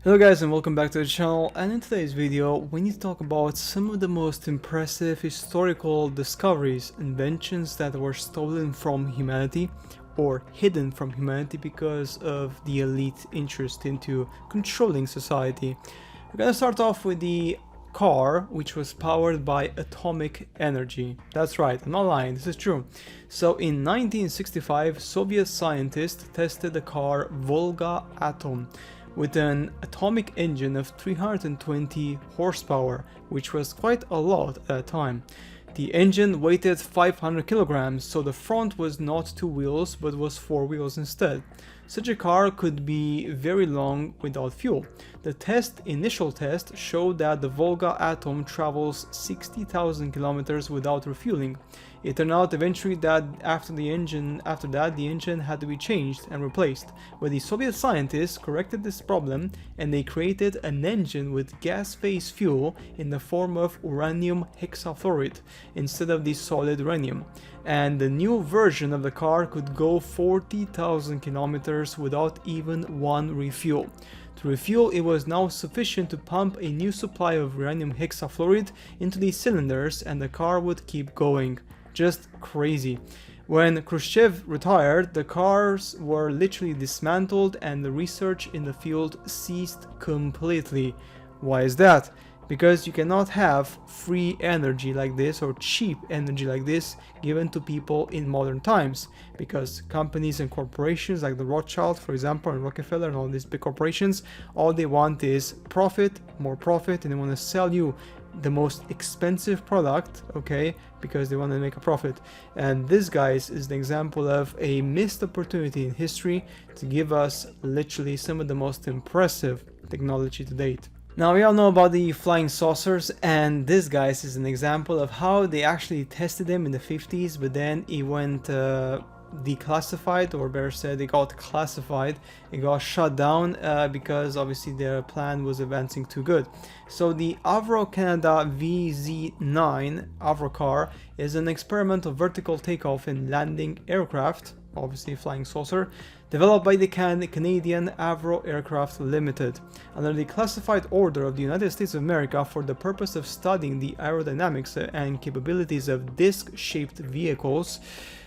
Hello guys and welcome back to the channel, and in today's video we need to talk about some of the most impressive historical discoveries, inventions that were stolen from humanity or hidden from humanity because of the elite interest into controlling society. We're gonna start off with the car, which was powered by atomic energy. That's right, I'm not lying, this is true. So in 1965, Soviet scientists tested the car Volga Atom with an atomic engine of 320 horsepower, which was quite a lot at that time. The engine weighed 500 kilograms, so the front was not two wheels but was four wheels instead. Such a car could be very long without fuel. The initial test showed that the Volga Atom travels 60,000 kilometers without refueling. It turned out eventually that after the engine had to be changed and replaced, but the Soviet scientists corrected this problem and they created an engine with gas phase fuel in the form of uranium hexafluoride instead of the solid uranium. And the new version of the car could go 40,000 kilometers without even one refuel. To refuel, it was now sufficient to pump a new supply of uranium hexafluoride into the cylinders and the car would keep going. Just crazy. When Khrushchev retired, the cars were literally dismantled and the research in the field ceased completely. Why is that? Because you cannot have free energy like this or cheap energy like this given to people in modern times, because companies and corporations like the Rothschild, for example, and Rockefeller and all these big corporations, all they want is profit, more profit, and they want to sell you the most expensive product, okay, because they want to make a profit. And this, guys, is the example of a missed opportunity in history to give us literally some of the most impressive technology to date. Now, we all know about the flying saucers, and this, guys, is an example of how they actually tested them in the 50s, but then it went declassified, or better said, it got classified. It got shut down because obviously their plan was advancing too good. So the Avro Canada VZ9 Avro car is an experimental vertical takeoff and landing aircraft, obviously flying saucer, developed by the Canadian Avro Aircraft Limited under the classified order of the United States of America for the purpose of studying the aerodynamics and capabilities of disc-shaped vehicles.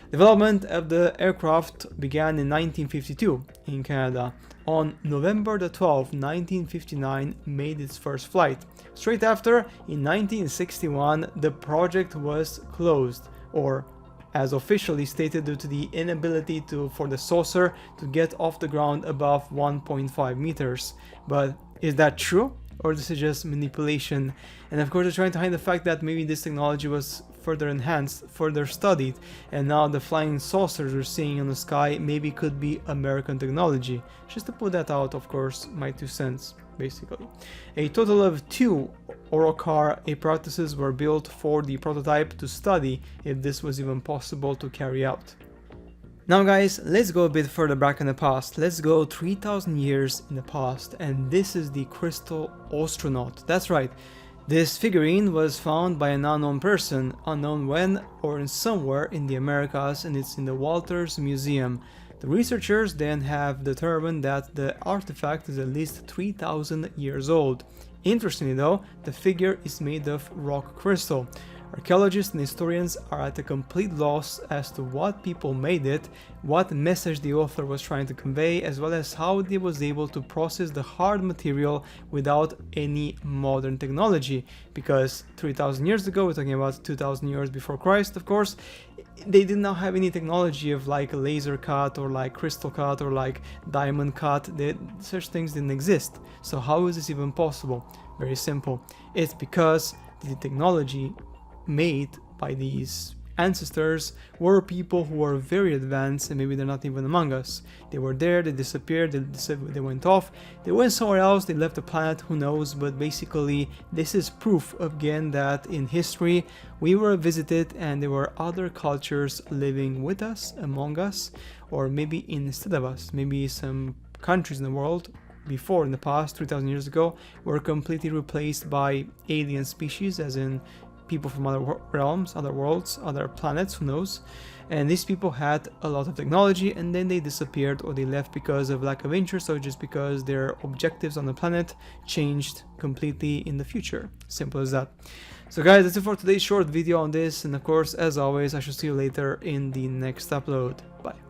Development of the aircraft began in 1952 in Canada. On November the 12th, 1959, made its first flight. Straight after, in 1961, the project was closed, or as officially stated, due to the inability for the saucer to get off the ground above 1.5 meters. But is that true? Or this is just manipulation? And of course, they're trying to hide the fact that maybe this technology was further enhanced, further studied, and now the flying saucers we're seeing in the sky maybe could be American technology. Just to put that out, of course, my 2 cents, basically. A total of 2 Orocar apparatuses were built for the prototype to study if this was even possible to carry out. Now, guys, let's go a bit further back in the past. Let's go 3,000 years in the past, and this is the crystal astronaut. That's right. This figurine was found by an unknown person, unknown when or in somewhere in the Americas, and it's in the Walters Museum. The researchers then have determined that the artifact is at least 3,000 years old. Interestingly though, the figure is made of rock crystal. Archaeologists and historians are at a complete loss as to what people made it, what message the author was trying to convey, as well as how they was able to process the hard material without any modern technology. Because 3,000 years ago, we're talking about 2,000 years before Christ, of course, they did not have any technology of like laser cut or like crystal cut or like diamond cut. Such things didn't exist. So how is this even possible? Very simple. It's because the technology made by these ancestors were people who were very advanced, and maybe they're not even among us. They were there, they disappeared, they went off, they went somewhere else, they left the planet, who knows. But basically this is proof again that in history we were visited and there were other cultures living with us, among us, or maybe instead of us. Maybe some countries in the world before, in the past 3,000 years ago, were completely replaced by alien species, as in people from other realms, other worlds, other planets, who knows. And these people had a lot of technology, and then they disappeared or they left because of lack of interest, or just because their objectives on the planet changed completely in the future. Simple as that. So guys, that's it for today's short video on this, and of course, as always, I shall see you later in the next upload. Bye.